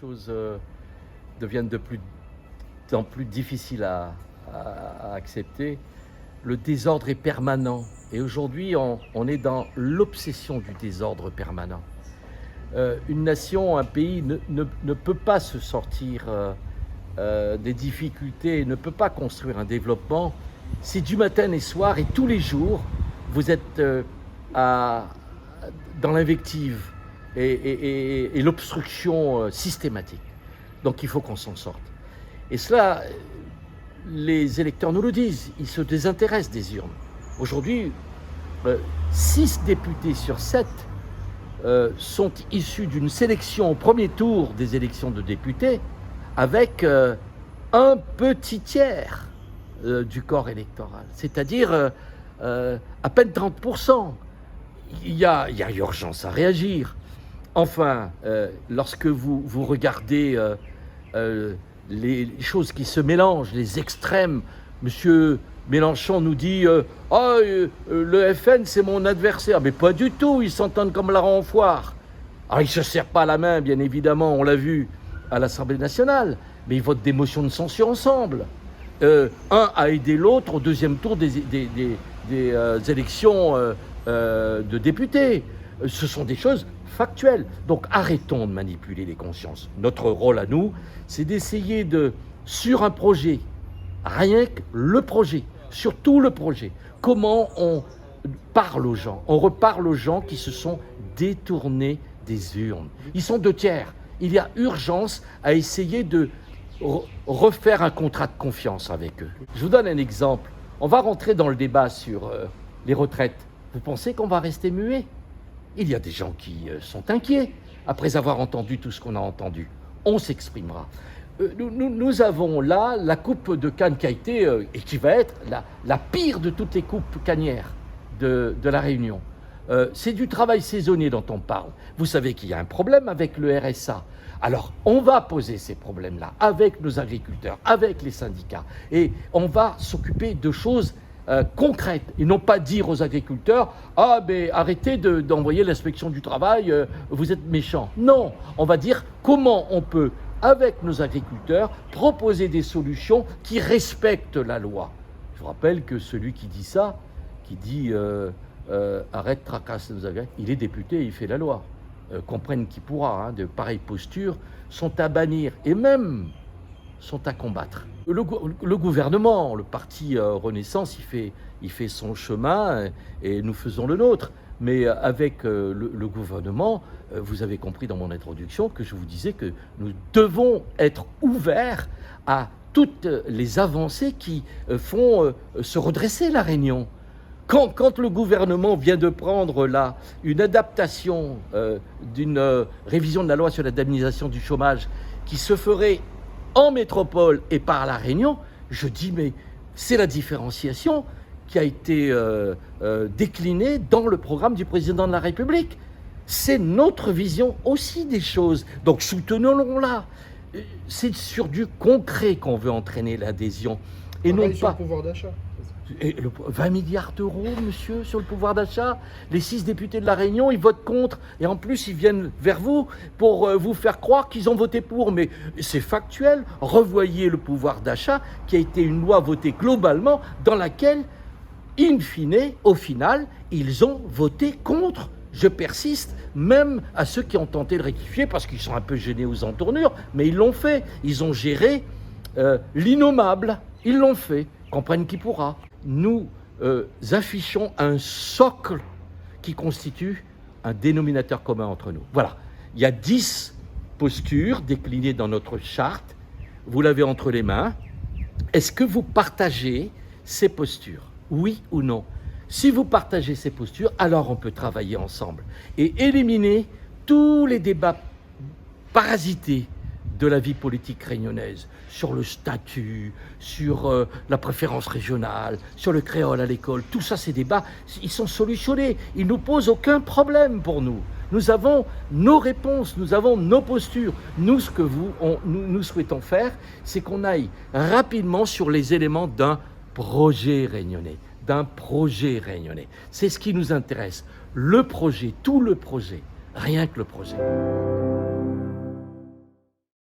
choses deviennent de plus en plus difficiles à accepter. Le désordre est permanent. Et aujourd'hui, on est dans l'obsession du désordre permanent. Une nation, un pays ne peut pas se sortir des difficultés, ne peut pas construire un développement si du matin et soir et tous les jours, vous êtes dans l'invective et l'obstruction systématique. Donc il faut qu'on s'en sorte. Et cela, les électeurs nous le disent, ils se désintéressent des urnes. Aujourd'hui, 6 députés sur 7 sont issus d'une sélection au premier tour des élections de députés avec un petit tiers du corps électoral, c'est-à-dire à peine 30%. Il y a urgence à réagir. Enfin, lorsque vous regardez les choses qui se mélangent, les extrêmes, Monsieur Mélenchon nous dit le FN c'est mon adversaire, mais pas du tout, ils s'entendent comme la renfoire. Alors ils ne se serrent pas la main, bien évidemment, on l'a vu à l'Assemblée nationale, mais ils votent des motions de censure ensemble. Un a aidé l'autre au deuxième tour des élections de députés. Ce sont des choses factuelles. Donc arrêtons de manipuler les consciences. Notre rôle à nous, c'est d'essayer sur un projet, rien que le projet, sur tout le projet, comment on parle aux gens, on reparle aux gens qui se sont détournés des urnes. Ils sont 2 tiers. Il y a urgence à essayer de refaire un contrat de confiance avec eux. Je vous donne un exemple. On va rentrer dans le débat sur les retraites. Vous pensez qu'on va rester muet? Il y a des gens qui sont inquiets après avoir entendu tout ce qu'on a entendu. On s'exprimera. Nous avons là la coupe de canne qui a été, et qui va être la pire de toutes les coupes cannières de la Réunion. C'est du travail saisonnier dont on parle. Vous savez qu'il y a un problème avec le RSA. Alors, on va poser ces problèmes-là avec nos agriculteurs, avec les syndicats. Et on va s'occuper de choses concrètes et non pas dire aux agriculteurs « Ah, mais arrêtez d'envoyer l'inspection du travail, vous êtes méchants ». Non, on va dire comment on peut, avec nos agriculteurs, proposer des solutions qui respectent la loi. Je vous rappelle que celui qui dit ça, qui dit arrête, tracasse nos agriculteurs, il est député, il fait la loi. Comprenne qui pourra, de pareilles postures sont à bannir et même sont à combattre. Le gouvernement, le parti Renaissance, il fait son chemin et nous faisons le nôtre. Mais avec le gouvernement, vous avez compris dans mon introduction que je vous disais que nous devons être ouverts à toutes les avancées qui font se redresser la Réunion. Quand le gouvernement vient de prendre là une adaptation d'une révision de la loi sur l'indemnisation du chômage qui se ferait en métropole et par la Réunion, je dis mais c'est la différenciation qui a été déclinée dans le programme du président de la République. C'est notre vision aussi des choses. Donc soutenons-la. C'est sur du concret qu'on veut entraîner l'adhésion. Et non sur pas... le pouvoir d'achat. 20 milliards d'euros, monsieur, sur le pouvoir d'achat. Les 6 députés de la Réunion, ils votent contre. Et en plus, ils viennent vers vous pour vous faire croire qu'ils ont voté pour. Mais c'est factuel. Revoyez le pouvoir d'achat, qui a été une loi votée globalement, dans laquelle, in fine, au final, ils ont voté contre. Je persiste, même à ceux qui ont tenté de rectifier, parce qu'ils sont un peu gênés aux entournures, mais ils l'ont fait. Ils ont géré l'innommable. Ils l'ont fait. Comprenne qui pourra. Nous affichons un socle qui constitue un dénominateur commun entre nous. Voilà, il y a 10 postures déclinées dans notre charte. Vous l'avez entre les mains. Est-ce que vous partagez ces postures? Oui ou non? Si vous partagez ces postures, alors on peut travailler ensemble et éliminer tous les débats parasités de la vie politique réunionnaise, sur le statut, sur la préférence régionale, sur le créole à l'école. Tout ça, ces débats, ils sont solutionnés. Ils ne posent aucun problème pour nous. Nous avons nos réponses, nous avons nos postures. Nous, ce que nous souhaitons faire, c'est qu'on aille rapidement sur les éléments d'un projet réunionnais. C'est ce qui nous intéresse. Le projet, tout le projet, rien que le projet.